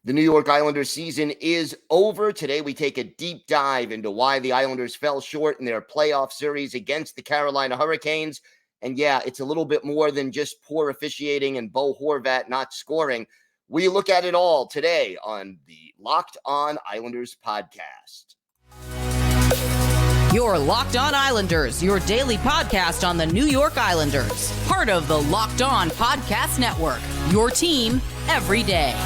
The New York Islanders season is over. Today, we take a deep dive into why the Islanders fell short in their playoff series against the Carolina Hurricanes. And yeah, it's a little bit more than just poor officiating and Bo Horvat not scoring. We look at it all today on the Locked On Islanders podcast. Your Locked On Islanders, your daily podcast on the New York Islanders. Part of the Locked On Podcast Network, your team every day.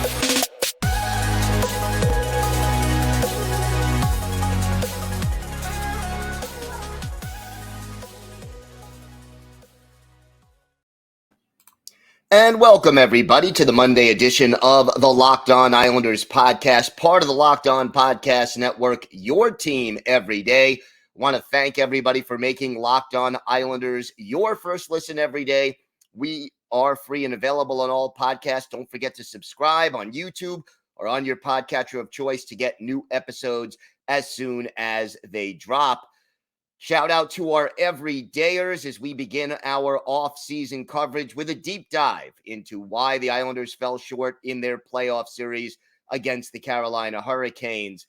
And welcome, everybody, to the Monday edition of the Locked On Islanders podcast, part of the Locked On Podcast Network, your team every day. Want to thank everybody for making Locked On Islanders your first listen every day. We are free and available on all podcasts. Don't forget to subscribe on YouTube or on your podcatcher of choice to get new episodes as soon as they drop. Shout out to our everydayers as we begin our off-season coverage with a deep dive into why the Islanders fell short in their playoff series against the Carolina Hurricanes.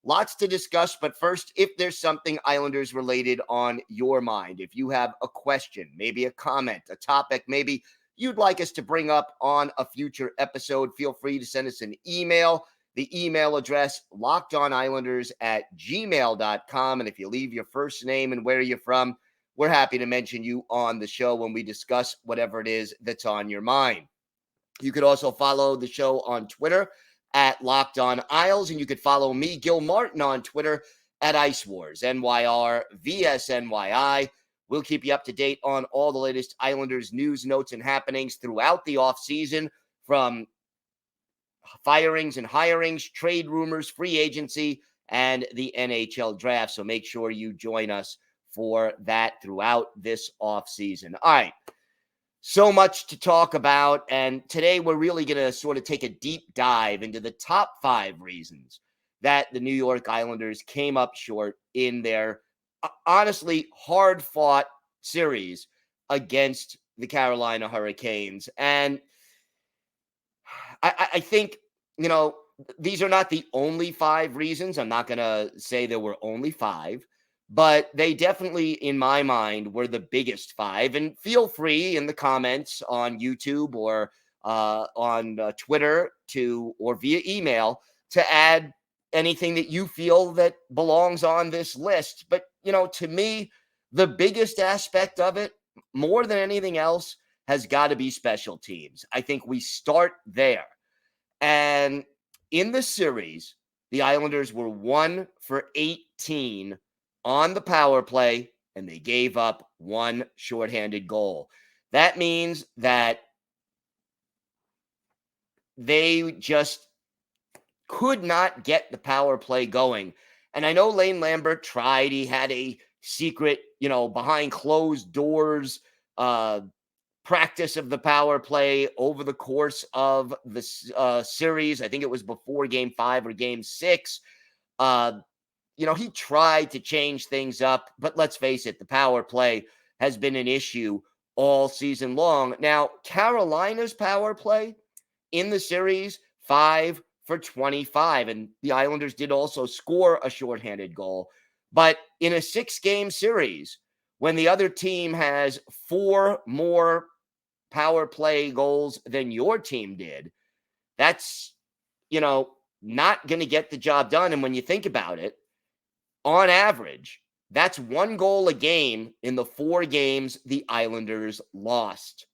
Lots to discuss, but first, if there's something Islanders related on your mind, if you have a question, maybe a comment, a topic, maybe you'd like us to bring up on a future episode, feel free to send us an email. The email address, lockedonislanders@gmail.com. And if you leave your first name and where you're from, we're happy to mention you on the show when we discuss whatever it is that's on your mind. You could also follow the show on Twitter at Locked On Isles, and you could follow me, Gil Martin, on Twitter at Ice Wars, NYR, VSNYI. We'll keep you up to date on all the latest Islanders news, notes, and happenings throughout the offseason, from firings and hirings, trade rumors, free agency, and the NHL draft. So make sure you join us for that throughout this offseason. All right. So much to talk about. And today we're really going to sort of take a deep dive into the top 5 reasons that the New York Islanders came up short in their honestly hard-fought series against the Carolina Hurricanes. And I think, these are not the only 5 reasons. I'm not going to say there were only 5, but they definitely, in my mind, were the biggest 5. And feel free in the comments on YouTube or on Twitter or via email to add anything that you feel that belongs on this list. But, to me, the biggest aspect of it, more than anything else, has got to be special teams. I think we start there. And in the series, the Islanders were 1 for 18 on the power play, and they gave up 1 shorthanded goal. That means that they just could not get the power play going. And I know Lane Lambert tried. He had a secret, behind closed doors practice of the power play over the course of the series. I think it was before Game 5 or Game 6. He tried to change things up, but let's face it, the power play has been an issue all season long. Now, Carolina's power play in the series, 5 for 25, and the Islanders did also score a shorthanded goal. But in a 6-game series, when the other team has 4 more power play goals than your team did, that's, not going to get the job done. And when you think about it, on average, that's 1 goal a game in the 4 games the Islanders lost.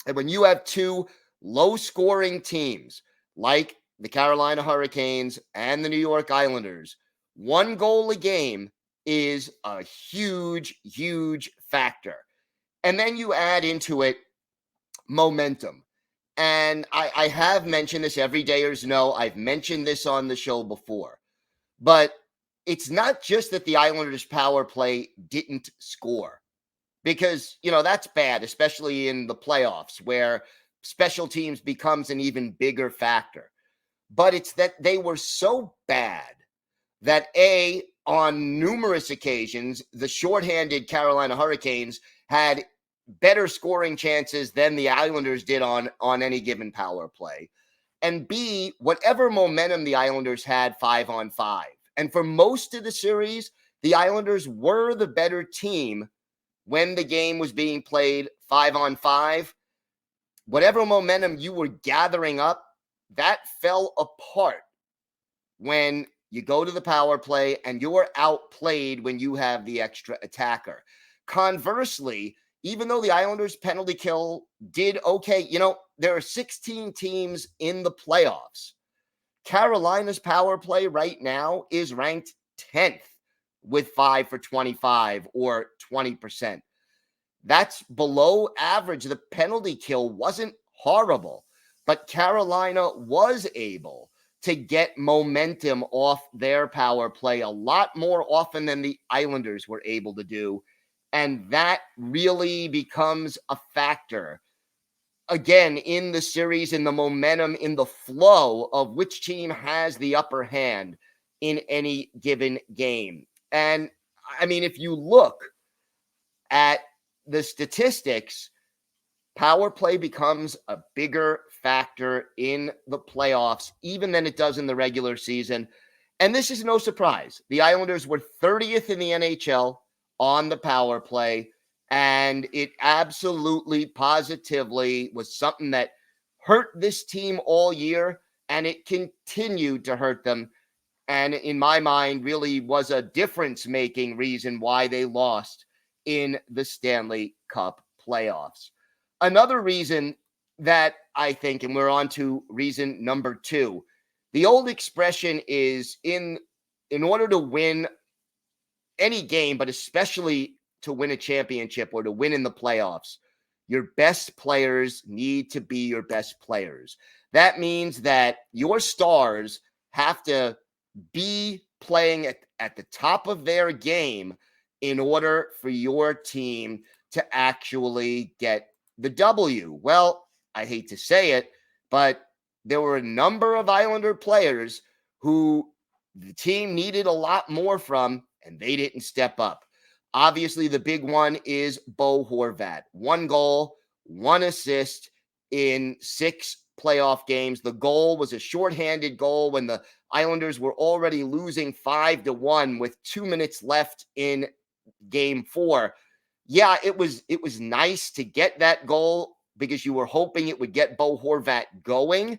And when you have 2 low-scoring teams like the Carolina Hurricanes and the New York Islanders, 1 goal a game is a huge, huge factor. And then you add into it momentum. And I have mentioned this, everydayers know I've mentioned this on the show before, but it's not just that the Islanders power play didn't score, because, that's bad, especially in the playoffs where special teams becomes an even bigger factor. But it's that they were so bad that on numerous occasions, the shorthanded Carolina Hurricanes had better scoring chances than the Islanders did on any given power play. and B, whatever momentum the Islanders had 5-on-5. And for most of the series, the Islanders were the better team when the game was being played 5-on-5. Whatever momentum you were gathering up, that fell apart when you go to the power play and you're outplayed when you have the extra attacker. Conversely, even though the Islanders penalty kill did okay, there are 16 teams in the playoffs. Carolina's power play right now is ranked 10th with 5 for 25 or 20%. That's below average. The penalty kill wasn't horrible, but Carolina was able to get momentum off their power play a lot more often than the Islanders were able to do. And that really becomes a factor, again, in the series, in the momentum, in the flow of which team has the upper hand in any given game. And I mean, if you look at the statistics, power play becomes a bigger factor in the playoffs, even than it does in the regular season. And this is no surprise. The Islanders were 30th in the NHL on the power play, and it absolutely, positively was something that hurt this team all year, and it continued to hurt them. And in my mind, really was a difference-making reason why they lost in the Stanley Cup playoffs. Another reason that I think, and we're on to reason number 2, the old expression is in order to win any game, but especially to win a championship or to win in the playoffs, your best players need to be your best players. That means that your stars have to be playing at the top of their game in order for your team to actually get the W. Well, I hate to say it, but there were a number of Islander players who the team needed a lot more from, and they didn't step up. Obviously, the big one is Bo Horvat. 1 goal, 1 assist in 6 playoff games. The goal was a shorthanded goal when the Islanders were already losing 5-1 with 2 minutes left in game 4. Yeah, it was nice to get that goal because you were hoping it would get Bo Horvat going,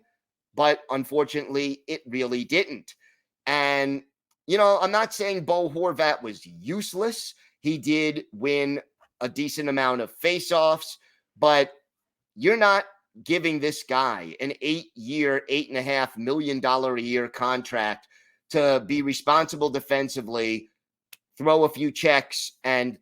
but unfortunately, it really didn't. And, I'm not saying Bo Horvat was useless. He did win a decent amount of faceoffs, but you're not giving this guy an 8-year, $8.5 million a year contract to be responsible defensively, throw a few checks, and,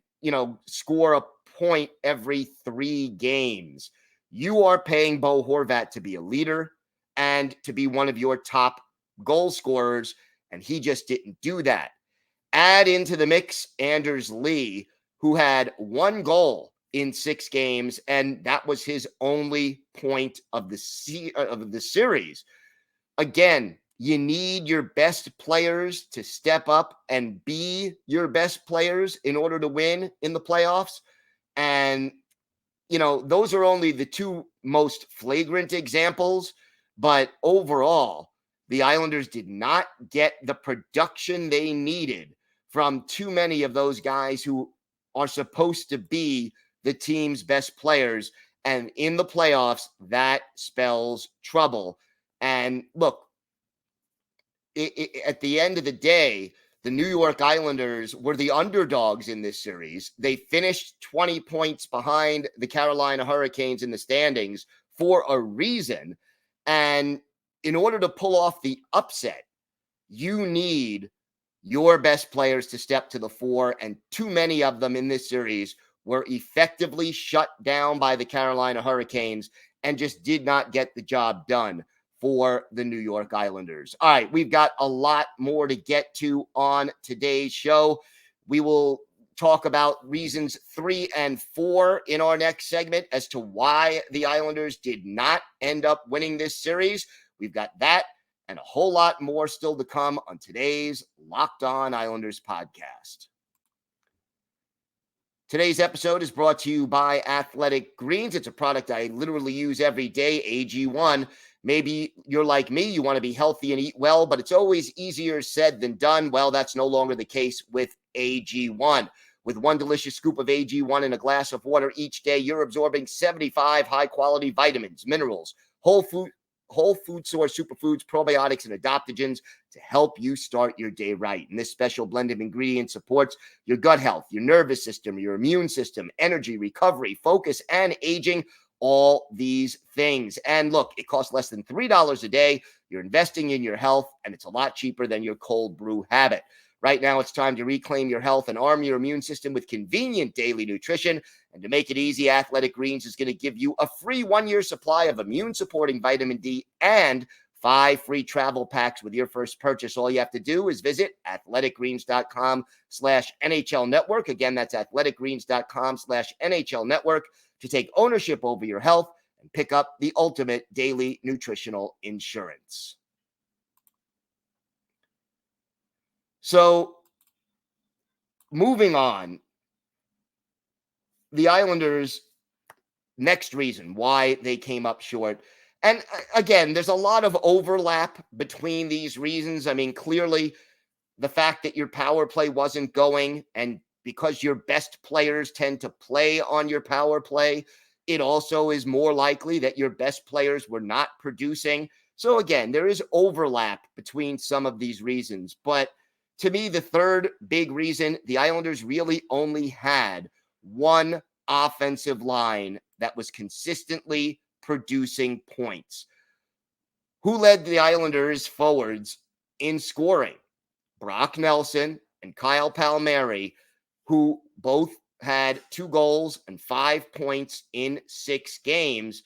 score a point every 3 games. You are paying Bo Horvat to be a leader and to be one of your top goal scorers, and he just didn't do that. Add into the mix Anders Lee, who had 1 goal in 6 games, and that was his only point of the series. Again, you need your best players to step up and be your best players in order to win in the playoffs. And, those are only the 2 most flagrant examples. But overall, the Islanders did not get the production they needed from too many of those guys who are supposed to be the team's best players. And in the playoffs, that spells trouble. And look, at the end of the day, the New York Islanders were the underdogs in this series. They finished 20 points behind the Carolina Hurricanes in the standings for a reason. And in order to pull off the upset, you need your best players to step to the fore. And too many of them in this series were effectively shut down by the Carolina Hurricanes and just did not get the job done for the New York Islanders. All right, we've got a lot more to get to on today's show. We will talk about reasons 3 and 4 in our next segment as to why the Islanders did not end up winning this series. We've got that and a whole lot more still to come on today's Locked On Islanders podcast. Today's episode is brought to you by Athletic Greens. It's a product I literally use every day, AG1. Maybe you're like me, you want to be healthy and eat well, but it's always easier said than done. Well, that's no longer the case with AG1. With one delicious scoop of AG1 in a glass of water each day, you're absorbing 75 high-quality vitamins, minerals, whole food source superfoods, probiotics, and adaptogens to help you start your day right. And this special blend of ingredients supports your gut health, your nervous system, your immune system, energy, recovery, focus, and aging. All these things. And look, it costs less than $3 a day. You're investing in your health, and it's a lot cheaper than your cold brew habit. Right now, it's time to reclaim your health and arm your immune system with convenient daily nutrition. And to make it easy, Athletic Greens is going to give you a free 1-year supply of immune-supporting vitamin D and 5 free travel packs with your first purchase. All you have to do is visit athleticgreens.com/NHL Network. Again, that's athleticgreens.com/NHL Network to take ownership over your health and pick up the ultimate daily nutritional insurance. So, moving on, the Islanders' next reason why they came up short. And again, there's a lot of overlap between these reasons. I mean, clearly, the fact that your power play wasn't going, and because your best players tend to play on your power play, it also is more likely that your best players were not producing. So again, there is overlap between some of these reasons. But to me, the third big reason, the Islanders really only had one offensive line that was consistently producing points. Who led the Islanders forwards in scoring? Brock Nelson and Kyle Palmieri, who both had 2 goals and 5 points in 6 games.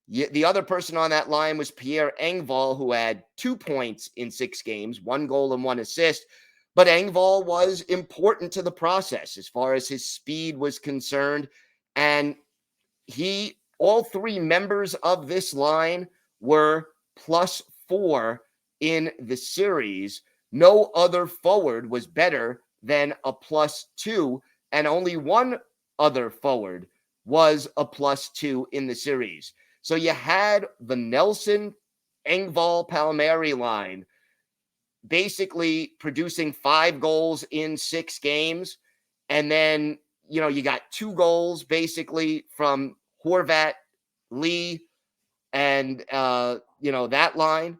The other person on that line was Pierre Engvall, who had 2 points in 6 games, 1 goal and 1 assist. But Engvall was important to the process as far as his speed was concerned. And all 3 members of this line were +4 in the series. No other forward was better than a +2, and only one other forward was a +2 in the series. So you had the Nelson, Engvall, Palmieri line basically producing 5 goals in 6 games. And then, you got 2 goals basically from Horvat, Lee, and, that line.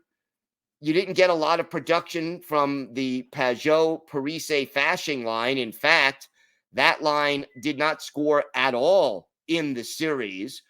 You didn't get a lot of production from the Pajot, Parise, Fashing line. In fact, that line did not score at all in the series.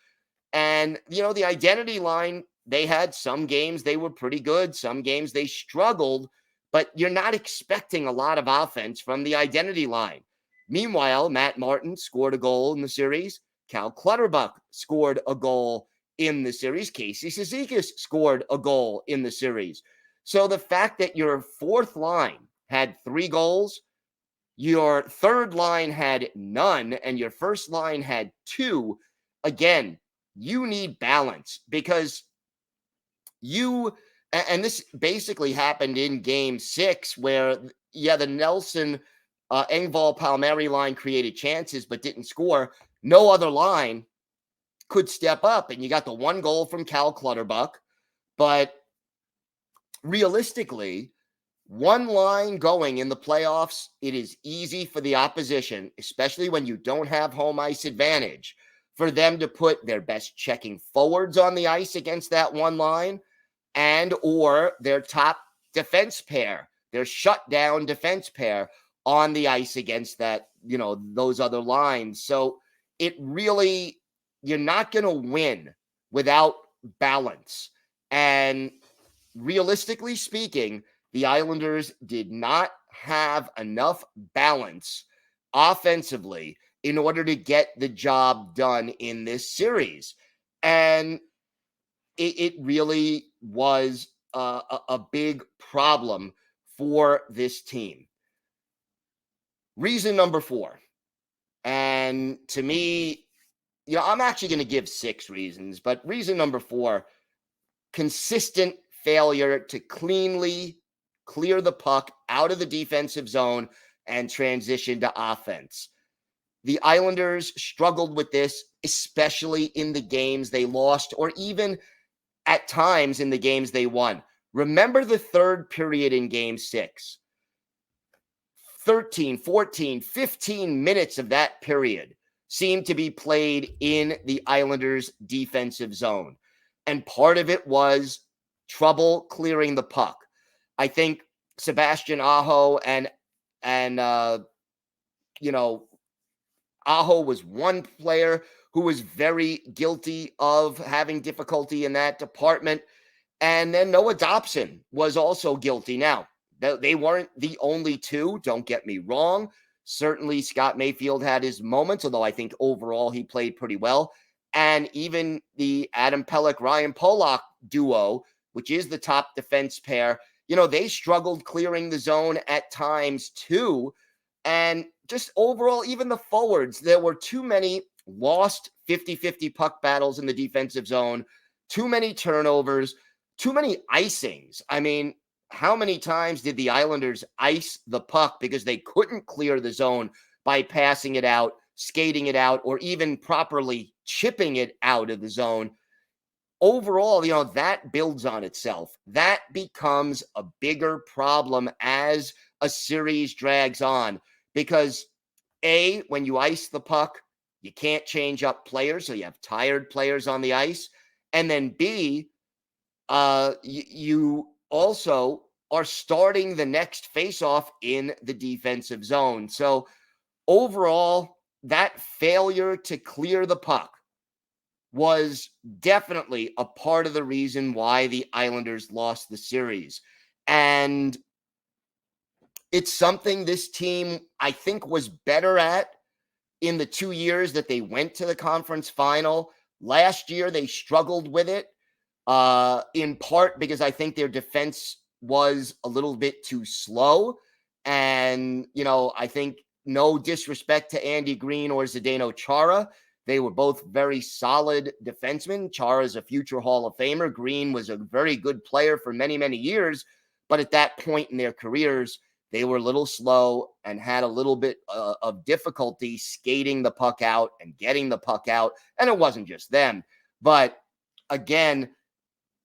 And, the identity line, they had some games they were pretty good. Some games they struggled, but you're not expecting a lot of offense from the identity line. Meanwhile, Matt Martin scored a goal in the series. Cal Clutterbuck scored a goal in the series. Casey Cizikas scored a goal in the series. So the fact that your fourth line had 3 goals, your third line had none, and your first line had 2, again, you need balance because and this basically happened in game 6 where, the Nelson, Engvall, Palmieri line created chances but didn't score. No other line could step up, and you got the 1 goal from Cal Clutterbuck, but realistically, one line going in the playoffs, it is easy for the opposition, especially when you don't have home ice advantage, for them to put their best checking forwards on the ice against that one line and or their top defense pair, their shutdown defense pair on the ice against that, those other lines. So it really, you're not going to win without balance. And realistically speaking, the Islanders did not have enough balance offensively in order to get the job done in this series. And it really was a big problem for this team. Reason number 4. And to me, I'm actually going to give 6 reasons, but reason number 4, consistent failure to cleanly clear the puck out of the defensive zone and transition to offense. The Islanders struggled with this, especially in the games they lost, or even at times in the games they won. Remember the third period in game 6. 13, 14, 15 minutes of that period seemed to be played in the Islanders' defensive zone. And part of it was trouble clearing the puck. I think Sebastian Aho and Aho was one player who was very guilty of having difficulty in that department. And then Noah Dobson was also guilty. Now, they weren't the only two, don't get me wrong. Certainly, Scott Mayfield had his moments, although I think overall he played pretty well. And even the Adam Pelech, Ryan Pollock duo, which is the top defense pair, they struggled clearing the zone at times too. And just overall, even the forwards, there were too many lost 50-50 puck battles in the defensive zone, too many turnovers, too many icings. I mean, how many times did the Islanders ice the puck because they couldn't clear the zone by passing it out, skating it out, or even properly chipping it out of the zone? Overall, that builds on itself. That becomes a bigger problem as a series drags on because, A, when you ice the puck, you can't change up players, so you have tired players on the ice. And then B, you also are starting the next faceoff in the defensive zone. So overall, that failure to clear the puck was definitely a part of the reason why the Islanders lost the series. And it's something this team, I think, was better at in the 2 years that they went to the conference final. Last year, they struggled with it, in part because I think their defense was a little bit too slow. And, I think no disrespect to Andy Green or Zdeno Chara, they were both very solid defensemen. Chara is a future Hall of Famer. Green was a very good player for many, many years. But at that point in their careers, they were a little slow and had a little bit of difficulty skating the puck out and getting the puck out. And it wasn't just them. But again,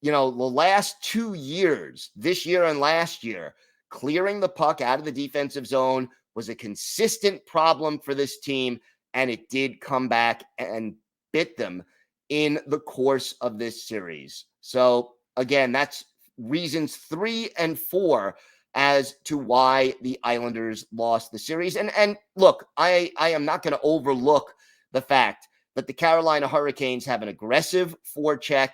the last 2 years, this year and last year, clearing the puck out of the defensive zone was a consistent problem for this team. And it did come back and bit them in the course of this series. So again, that's reasons 3 and 4 as to why the Islanders lost the series. And look, I am not going to overlook the fact that the Carolina Hurricanes have an aggressive forecheck,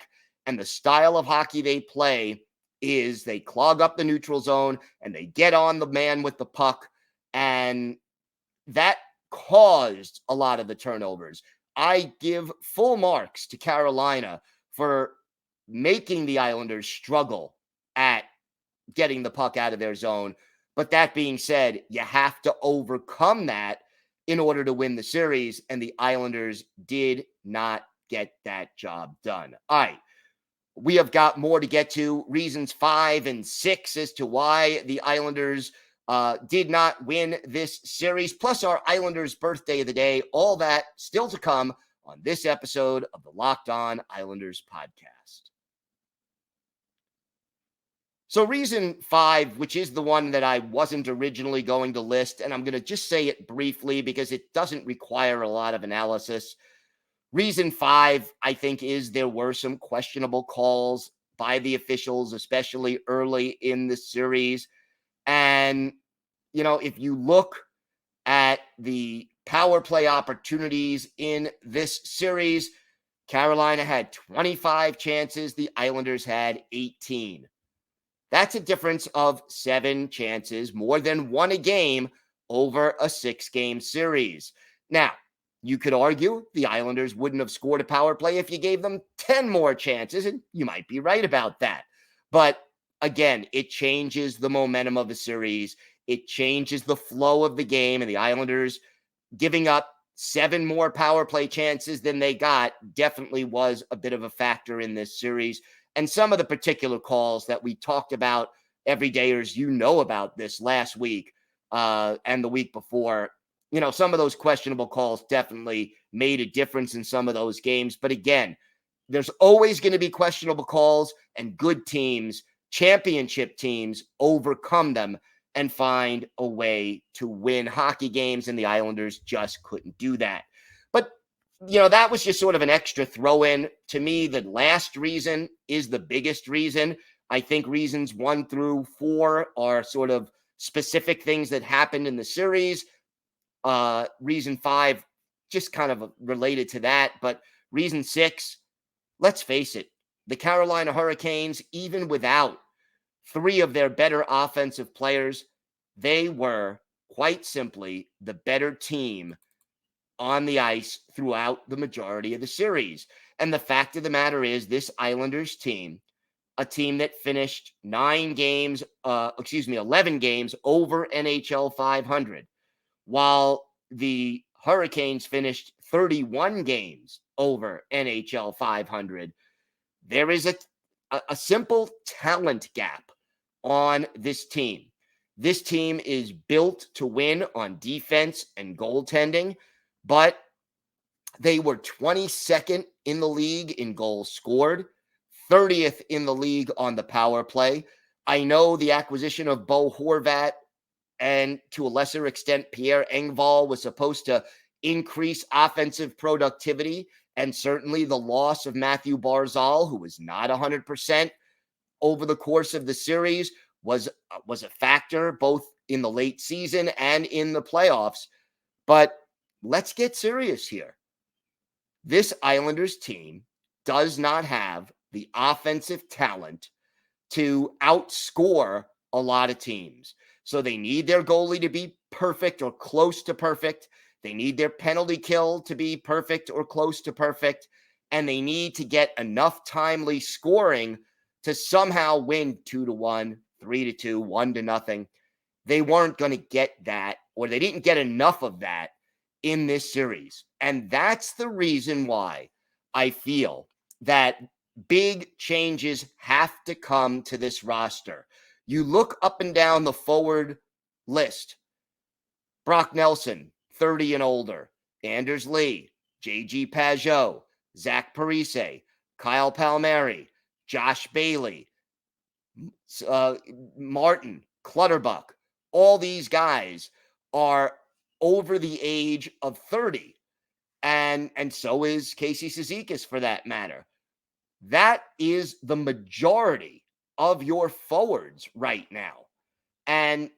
and the style of hockey they play is they clog up the neutral zone and they get on the man with the puck, and that caused a lot of the turnovers. I give full marks to Carolina for making the Islanders struggle at getting the puck out of their zone. But that being said, you have to overcome that in order to win the series, and the Islanders did not get that job done. All right. We have got more to get to. Reasons 5 and 6 as to why the Islanders did not win this series, plus our Islanders birthday of the day. All that still to come on this episode of the Locked On Islanders podcast. So reason 5, which is the one that I wasn't originally going to list, and I'm going to just say it briefly because it doesn't require a lot of analysis. Reason 5, I think, is there were some questionable calls by the officials, especially early in the series. And, if you look at the power play opportunities in this series, Carolina had 25 chances. The Islanders had 18. That's a difference of 7 chances, more than 1 a game over a 6-game series. Now, you could argue the Islanders wouldn't have scored a power play if you gave them 10 more chances, and you might be right about that. But again, it changes the momentum of the series. It changes the flow of the game, and the Islanders giving up 7 more power play chances than they got definitely was a bit of a factor in this series. And some of the particular calls that we talked about, everydayers, about this last week and the week before, some of those questionable calls definitely made a difference in some of those games. But again, there's always going to be questionable calls, and good teams, championship teams, overcome them and find a way to win hockey games, and the Islanders just couldn't do that. But, that was just sort of an extra throw in. To me, the last reason is the biggest reason. I think reasons 1 through 4 are sort of specific things that happened in the series. Reason 5, just kind of related to that. But reason 6, let's face it, the Carolina Hurricanes, even without 3 of their better offensive players, they were quite simply the better team on the ice throughout the majority of the series. And the fact of the matter is, this Islanders team, a team that finished 11 games over NHL 500, while the Hurricanes finished 31 games over NHL 500. There is a simple talent gap on this team. This team is built to win on defense and goaltending, but they were 22nd in the league in goals scored, 30th in the league on the power play. I know the acquisition of Bo Horvat and to a lesser extent Pierre Engvall was supposed to increase offensive productivity, and certainly the loss of Matthew Barzal, who was not 100% over the course of the series, was a factor both in the late season and in the playoffs. But let's get serious here. This Islanders team does not have the offensive talent to outscore a lot of teams. So they need their goalie to be perfect or close to perfect. They need their penalty kill to be perfect or close to perfect. And they need to get enough timely scoring to somehow win 2-1, 3-2, 1-0. They weren't going to get that, or they didn't get enough of that in this series. And that's the reason why I feel that big changes have to come to this roster. You look up and down the forward list. Brock Nelson, 30 and older. Anders Lee, J.G. Pajot, Zach Parise, Kyle Palmieri, Josh Bailey, Martin, Clutterbuck. All these guys are over the age of 30. And so is Casey Cizikas, for that matter. That is the majority of your forwards right now. And,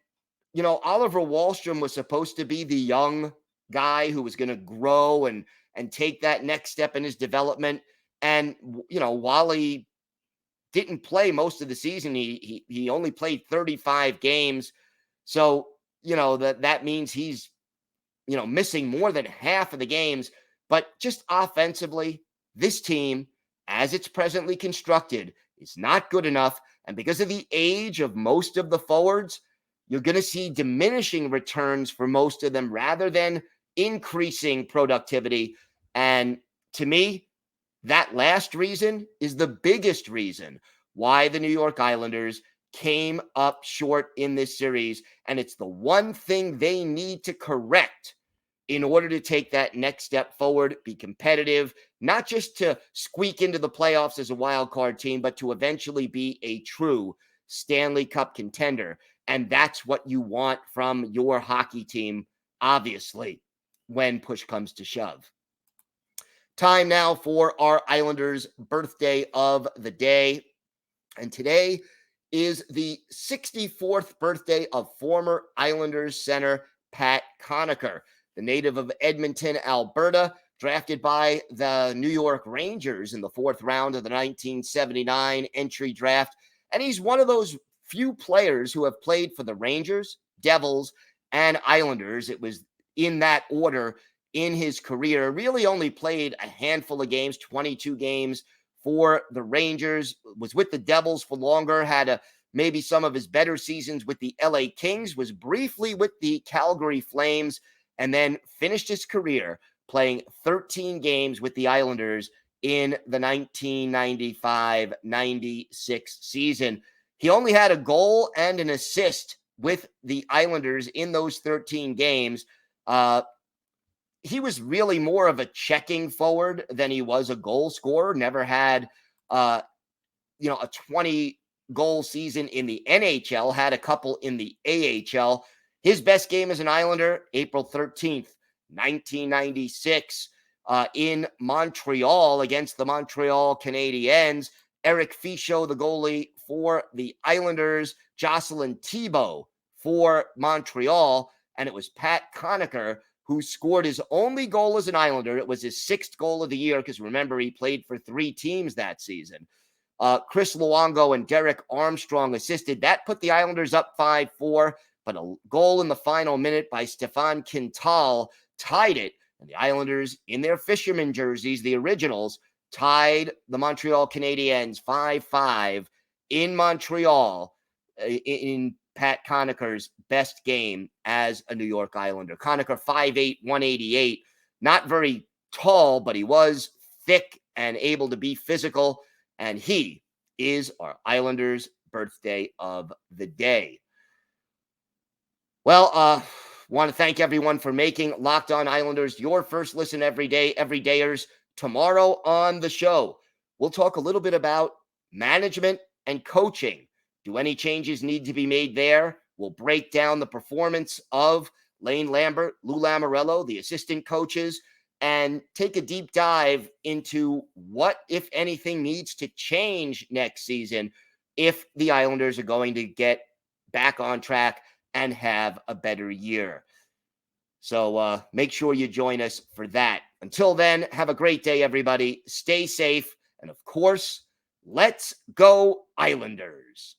Oliver Wahlstrom was supposed to be the young guy who was going to grow and take that next step in his development. And, while he didn't play most of the season, he only played 35 games. So, that means he's, missing more than half of the games. But just offensively, this team, as it's presently constructed, is not good enough. And because of the age of most of the forwards, you're going to see diminishing returns for most of them rather than increasing productivity. And to me, that last reason is the biggest reason why the New York Islanders came up short in this series. And it's the one thing they need to correct in order to take that next step forward, be competitive, not just to squeak into the playoffs as a wild card team, but to eventually be a true Stanley Cup contender. And that's what you want from your hockey team, obviously, when push comes to shove. Time now for our Islanders' birthday of the day. And today is the 64th birthday of former Islanders center Pat Conacher, the native of Edmonton, Alberta, drafted by the New York Rangers in the 4th round of the 1979 entry draft. And he's one of those few players who have played for the Rangers, Devils, and Islanders. It was in that order in his career. Really only played a handful of games, 22 games for the Rangers, was with the Devils for longer, had maybe some of his better seasons with the LA Kings, was briefly with the Calgary Flames, and then finished his career playing 13 games with the Islanders in the 1995-96 season. He only had a goal and an assist with the Islanders in those 13 games. he was really more of a checking forward than he was a goal scorer. Never had, a 20-goal season in the NHL, had a couple in the AHL. His best game as an Islander, April 13th, 1996, in Montreal against the Montreal Canadiens. Eric Fichaud, the goalie for the Islanders, Jocelyn Thibault for Montreal, and it was Pat Conacher who scored his only goal as an Islander. It was his 6th goal of the year because, remember, he played for 3 teams that season. Chris Luongo and Derek Armstrong assisted. That put the Islanders up 5-4, but a goal in the final minute by Stefan Quintal tied it. And the Islanders, in their fisherman jerseys, the originals, tied the Montreal Canadiens 5-5 in Montreal in Pat Conacher's best game as a New York Islander. Conacher, 5'8", 188, not very tall, but he was thick and able to be physical, and he is our Islanders' birthday of the day. Well, want to thank everyone for making Locked On Islanders your first listen every day, everydayers. Tomorrow on the show, we'll talk a little bit about management and coaching. Do any changes need to be made there? We'll break down the performance of Lane Lambert, Lou Lamoriello, the assistant coaches, and take a deep dive into what, if anything, needs to change next season if the Islanders are going to get back on track and have a better year. So make sure you join us for that. Until then, have a great day, everybody. Stay safe. And of course, let's go Islanders.